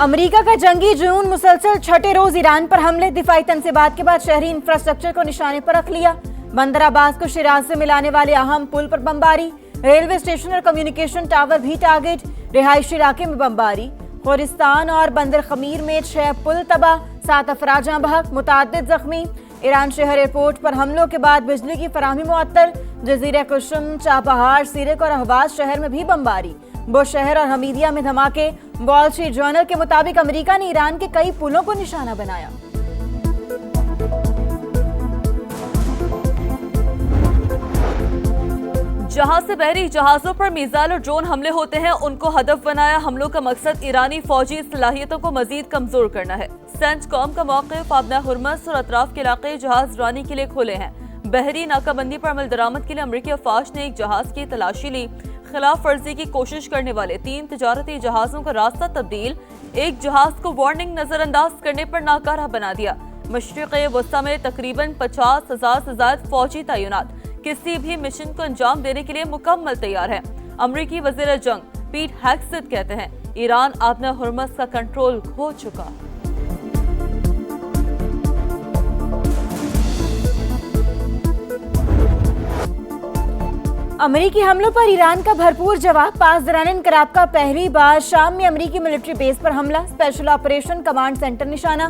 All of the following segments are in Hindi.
अमेरिका का जंगी जुनून मुसलसल छठे रोज ईरान पर हमले। दिफाई तनसीबात के बाद शहरी इंफ्रास्ट्रक्चर को निशाने पर रख लिया। बंदर अब्बास को शिराज से मिलाने वाले अहम पुल पर बमबारी। रेलवे स्टेशन और कम्युनिकेशन टावर भी टारगेट। रिहायशी इलाके में बमबारी। खोरिस्तान और बंदर खमीर में 6 पुल तबाह, 7 अफराद जहां बहक, मुताद्दिद जख्मी। ईरान शहर एयरपोर्ट पर हमलों के बाद बिजली की फराहमी मुअत्तल। जजीरा कुशम, चाबहार, सीरक और अहवाज शहर में भी बमबारी। बुश शहर और हमीदिया में धमाके। वॉल स्ट्रीट जर्नल के मुताबिक अमेरिका ने ईरान के कई पुलों को निशाना बनाया। जहां से बहरी जहाजों पर मिसाइल और ड्रोन हमले होते हैं, उनको हदफ बनाया। हमलों का मकसद ईरानी फौजी सलाहियतों को मजीद कमजोर करना है। सेंटकॉम का मौक़िफ़ आबना हुर्मस और अतराफ के इलाके जहाज रानी के लिए खोले हैं। बहरी नाकाबंदी पर अमल दरामद के लिए अमरीकी अफवाज ने एक जहाज की तलाशी ली। खिलाफ वर्जी की कोशिश करने वाले 3 तिजारती जहाजों का रास्ता तब्दील। एक जहाज को वार्निंग नजरअंदाज करने पर नाकारा बना दिया। मशरिक़ वस्ता में तकरीबन 50,000 से ज्यादा फौजी तैनात किसी भी मिशन को अंजाम देने के लिए मुकम्मल तैयार है। अमरीकी वज़ीर जंग पीट हेग्सेथ कहते हैं ईरान आबना हुर्मस का कंट्रोल खो चुका। अमेरिकी हमलों पर ईरान का भरपूर जवाब। पास दौरान इनकलाब का पहली बार शाम में अमेरिकी मिलिट्री बेस पर हमला। स्पेशल ऑपरेशन कमांड सेंटर निशाना।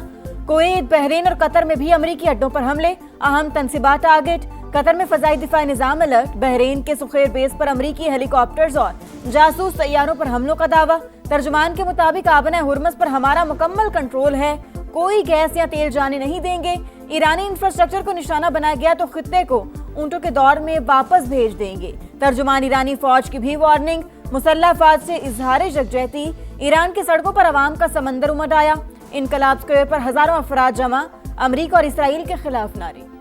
कुवैत, बहरीन और कतर में भी अमेरिकी अड्डों पर हमले। अहम तनसीबात टारगेट। कतर में फजाई दिफाई निजाम अलर्ट। बहरीन के सुखेर बेस पर अमेरिकी हेलीकॉप्टर्स और जासूस तैयारों पर हमलों का दावा। तर्जुमान के मुताबिक आबना हुर्मस पर हमारा मुकम्मल कंट्रोल है, कोई गैस या तेल जाने नहीं देंगे। ईरानी इंफ्रास्ट्रक्चर को निशाना बनाया गया तो खित्ते को ऊंटों के दौर में वापस भेज देंगे। तर्जुमान ईरानी फौज की भी वार्निंग। मुसल्लह अफवाज से इजहार यकजहती। ईरान की सड़कों पर अवाम का समंदर उमड़ आया। इनकलाब स्क्वायर पर हजारों अफराद जमा। अमरीका और इसराइल के खिलाफ नारे।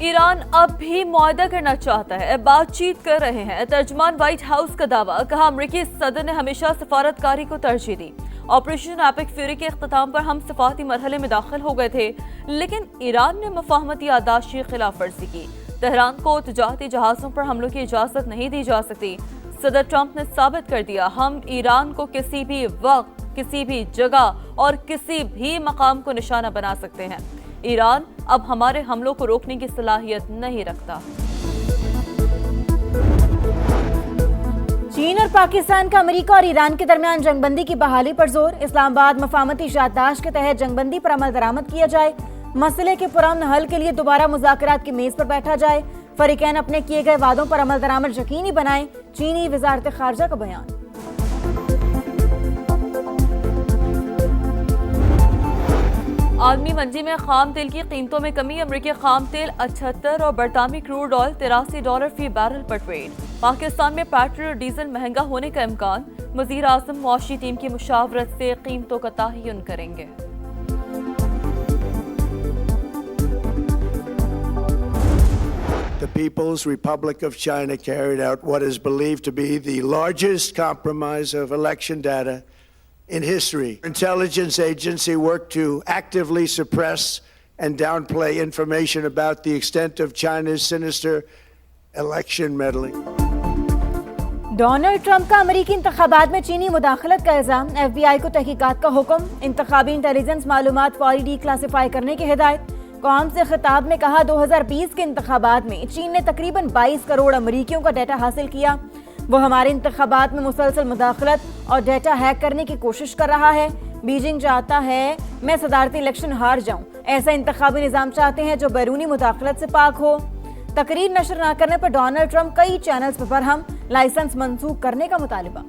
ईरान अब भी मुआहदा करना चाहता है, बातचीत कर रहे हैं। तर्जुमान व्हाइट हाउस का दावा। कहा अमरीकी सदर ने हमेशा सफारतकारी को तरजीह दी। ऑपरेशन एपिक फ्यूरी के इख्तिताम पर हम सफारती मरहले में दाखिल हो गए थे, लेकिन ईरान ने मफाहमती यादाश्त की खिलाफ वर्जी की। तेहरान को तिजारती जहाजों पर हमलों की इजाजत नहीं दी जा सकती। सदर ट्रंप ने साबित कर दिया हम ईरान को किसी भी वक्त, किसी भी जगह और किसी भी मकाम को निशाना बना सकते हैं। ईरान अब हमारे हमलों को रोकने की सलाहियत नहीं रखता। चीन और पाकिस्तान का अमेरिका और ईरान के दरमियान जंगबंदी की बहाली पर जोर। इस्लामाबाद मफाहमती याददाश्त के तहत जंगबंदी पर अमल दरामद किया जाए। मसले के पुरअमन हल के लिए दोबारा मुज़ाकरात की मेज पर बैठा जाए। फरीकैन अपने किए गए वादों पर अमल दरामद यकीनी बनाएं। चीनी वज़ारत खारजा का बयान। आलमी मंडी में खाम तेल की कीमतों में कमी। अमरीकी खाम तेल 78 और बरतानवी क्रूड ऑयल $83 फी बैरल पर ट्रेड। पाकिस्तान में पेट्रोल और डीजल महंगा होने का इम्कान। वज़ीर आज़म मुआशी टीम की मुशावरत से कीमतों का तयन करेंगे। The People's Republic of China carried out what is believed to be the largest compromise of election data in history. Intelligence agency worked to actively suppress and downplay information about the extent of China's sinister election meddling. Donald Trump का अमेरिकी इंतखाबात में चीनी मुदाखलत का इल्जाम। FBI को तहकीकात का हुक्म। इंतखाबी इंटेलिजेंस मालूमात फौरी डिक्लासिफाई करने की हिदायत। कौम से खिताब में कहा 2020 के इंतखाबात में चीन ने तकरीबन 22 करोड़ अमरीकियों का डेटा हासिल किया। वो हमारे इंतखाबात में मुसलसल मुदाखलत और डेटा हैक करने की कोशिश कर रहा है। बीजिंग चाहता है मैं सदारती इलेक्शन हार जाऊं। ऐसा इंतखाबी निज़ाम चाहते हैं जो बैरूनी मुदाखलत से पाक हो। तकरीर नशर न करने पर डोनाल्ड ट्रंप कई चैनल्स पर बरहम। लाइसेंस मंसूख करने का मुतालिबा।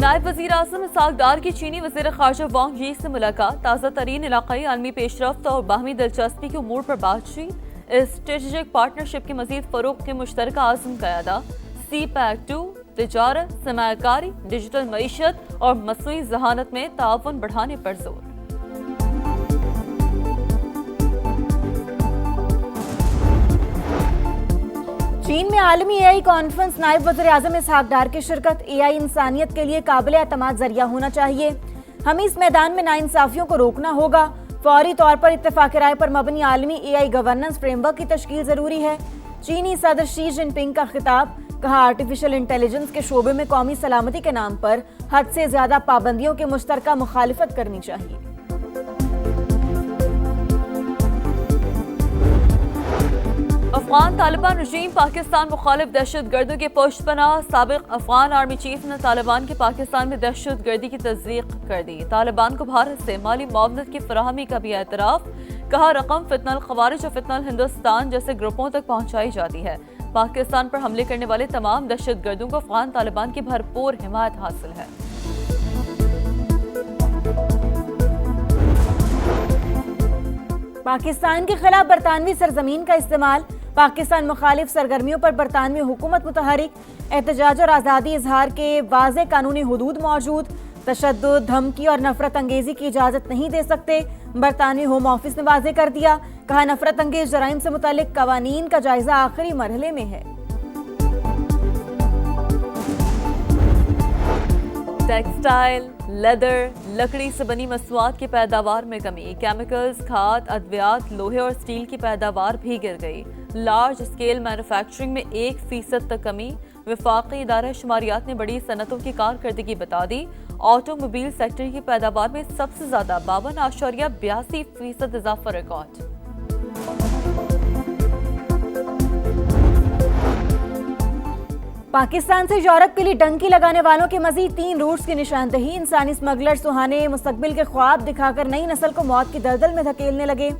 नायब वज़ीर आज़म इसहाक डार की चीनी वज़ीर ख़ारजा वांग यी से मुलाकात। ताज़ा तरीन इलाक़ाई आलमी पेशरफ्त और बाहमी दिलचस्पी के उमूर पर बातचीत। स्ट्रेटेजिक पार्टनरशिप के मज़ीद फ़रोग़ के मुश्तरका आज़म का अदा। CPEC-2 तिजारत, सरमायाकारी, डिजिटल मईशत और मसनूई ज़हानत में ताउन बढ़ाने पर जोर। चीन में आलमी AI कॉन्फ्रेंस। नायब वज़ीर आज़म इसहाक डार की शिरकत। AI इंसानियत के लिए काबिल एतमाद जरिया होना चाहिए। हमें इस मैदान में नाइंसाफियों को रोकना होगा। फौरी तौर पर इत्तेफाक राय पर मबनी आलमी AI गवर्नेंस फ्रेमवर्क की तश्कील जरूरी है। चीनी सदर शी जिनपिंग का खिताब, कहा आर्टिफिशियल इंटेलिजेंस के शोबे में कौमी सलामती के नाम पर हद से ज्यादा पाबंदियों की मुश्तरका मुखालिफत करनी चाहिए। अफगान तालिबान रजीम पाकिस्तान मुखालिफ दहशतगर्दों के पुष्टपनाह। साबिक अफगान आर्मी चीफ ने तालिबान के पाकिस्तान में दहशतगर्दी की तस्दीक कर दी। तालिबान को भारत से माली मुआवनत की फराहमी का भी एतराफ, कहा रकम फितनल खवारिज और फितनल हिंदुस्तान जैसे ग्रुपों तक पहुंचाई जाती है। पाकिस्तान पर हमले करने वाले तमाम दहशतगर्दों को अफगान तालिबान की भरपूर हिमायत हासिल है। पाकिस्तान के खिलाफ बरतानवी सरजमीन का इस्तेमाल, पाकिस्तान मुखालिफ सरगर्मियों पर बरतानवी हुकूमत मुतहरिक, एहतजाज और आज़ादी इजहार के वाज़े कानूनी हुदूद मौजूद, तशद्दुद, धमकी और नफरत अंगेजी की इजाज़त नहीं दे सकते। बरतानवी होम ऑफिस ने वाज़े कर दिया, कहा नफरत अंगेज जराइम से मुतालिक कवानीन का जायजा आखिरी मरहले में है। टेक्सटाइल, लेदर, लकड़ी से बनी मसनूआत की पैदावार में कमी, केमिकल्स, खाद, अद्वियात, लोहे और स्टील की पैदावार भी गिर गई। लार्ज स्केल मैन्युफैक्चरिंग में 1% तक कमी। वफाकी इदारा शुमारियात ने बड़ी सनतों की कारकर्दगी बता दी। ऑटोमोबाइल सेक्टर की पैदावार में सबसे ज्यादा 52.82% इजाफा रिकॉर्ड। पाकिस्तान से यूरोप के लिए डंकी लगाने वालों के मजीद 3 रूट्स की निशानदही। इंसानी स्मगलर सुहाने मुस्तकबिल के ख्वाब दिखाकर नई नस्ल को मौत की दलदल में धकेलने लगे।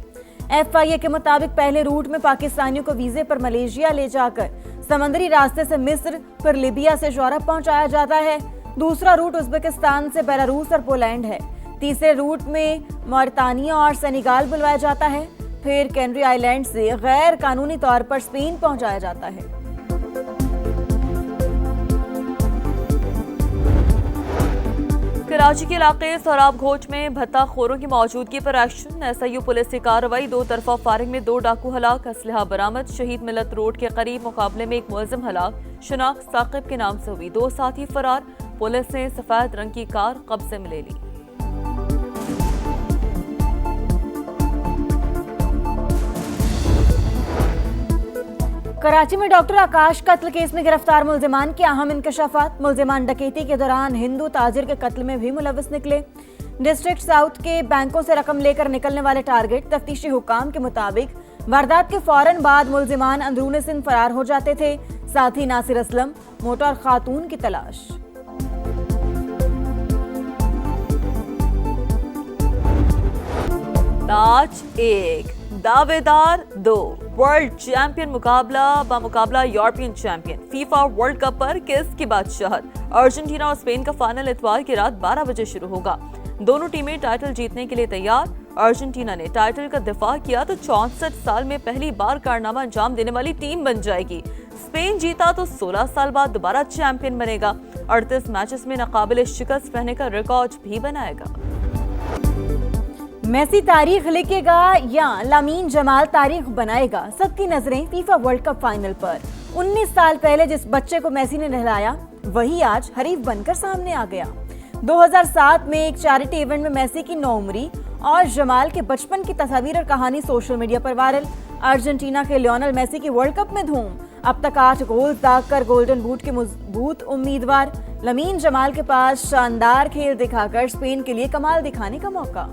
FIA के मुताबिक पहले रूट में पाकिस्तानियों को वीजे पर मलेशिया ले जाकर समंदरी रास्ते से मिस्र फिर लिबिया से यूरोप पहुंचाया जाता है। दूसरा रूट उज्बेकिस्तान से बेलारूस और पोलैंड है। तीसरे रूट में मॉरिटानिया और सेनेगाल बुलवाया जाता है। फिर कैनरी आइलैंड से गैर कानूनी तौर पर स्पेन पहुंचाया जाता है। कराची के इलाके सोराब घोच में भत्ताखोरों की मौजूदगी पर एक्शन। SIU पुलिस की कार्रवाई, 2 तरफा फायरिंग में 2 डाकू हलाक, असलहा बरामद। शहीद मिलत रोड के करीब मुकाबले में एक मुलजिम हलाक, शनाख्त साकिब के नाम से हुई, 2 साथी फरार। पुलिस ने सफेद रंग की कार कब्जे में ले ली। कराची में डॉक्टर आकाश कत्ल केस में गिरफ्तार मुलजिमान के अहम इंकशाफात। मुलजिमान डकैती के दौरान हिंदू ताजिर के कत्ल में भी मुलविस निकले। डिस्ट्रिक्ट साउथ के बैंकों से रकम लेकर निकलने वाले टारगेट। तफ्तीशी हुकाम के मुताबिक वारदात के फौरन बाद मुलजिमान अंदरूनी सिंध फरार हो जाते थे। साथ ही नासिर असलम, मोटर खातून की तलाश। ताज 1, दावेदार 2। वर्ल्ड चैंपियन मुकाबला European champion. FIFA world cup पर किसकी बादशाहत। अर्जेंटीना और स्पेन का फाइनल इतवार की रात 12 बजे शुरू होगा। दोनों टीमें टाइटल जीतने के लिए तैयार। अर्जेंटीना ने टाइटल का दिफा किया तो 64 साल में पहली बार कारनामा अंजाम देने वाली टीम बन जाएगी। स्पेन जीता तो 16 साल बाद दोबारा चैंपियन बनेगा। 38 मैचेस में नाकाबिले शिकस्त रहने का रिकॉर्ड भी बनाएगा। मेसी तारीख लिखेगा या लामीन जमाल तारीख बनाएगा। सबकी नजरें फीफा वर्ल्ड कप फाइनल पर। 19 साल पहले जिस बच्चे को मेसी ने नहलाया वही आज हरीफ बनकर सामने आ गया। 2007 में एक चैरिटी इवेंट में मेसी की नौउम्री और जमाल के बचपन की तस्वीर और कहानी सोशल मीडिया पर वायरल। अर्जेंटीना के लियोनेल मेसी की वर्ल्ड कप में धूम। अब तक 8 गोल दागकर गोल्डन बूट के मजबूत उम्मीदवार। लामीन जमाल के पास शानदार खेल दिखाकर स्पेन के लिए कमाल दिखाने का मौका।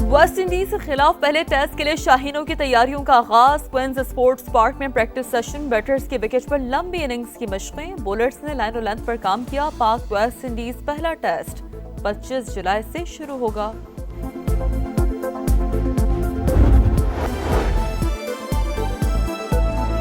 वेस्ट इंडीज के खिलाफ पहले टेस्ट के लिए शाहीनों की तैयारियों का आगाज। क्वींस स्पोर्ट्स पार्क में प्रैक्टिस सेशन। बैटर्स के विकेट पर लंबी इनिंग्स की मशकें। बॉलर्स ने लाइन और लेंथ पर काम किया। पाक वेस्ट इंडीज पहला टेस्ट 25 जुलाई से शुरू होगा।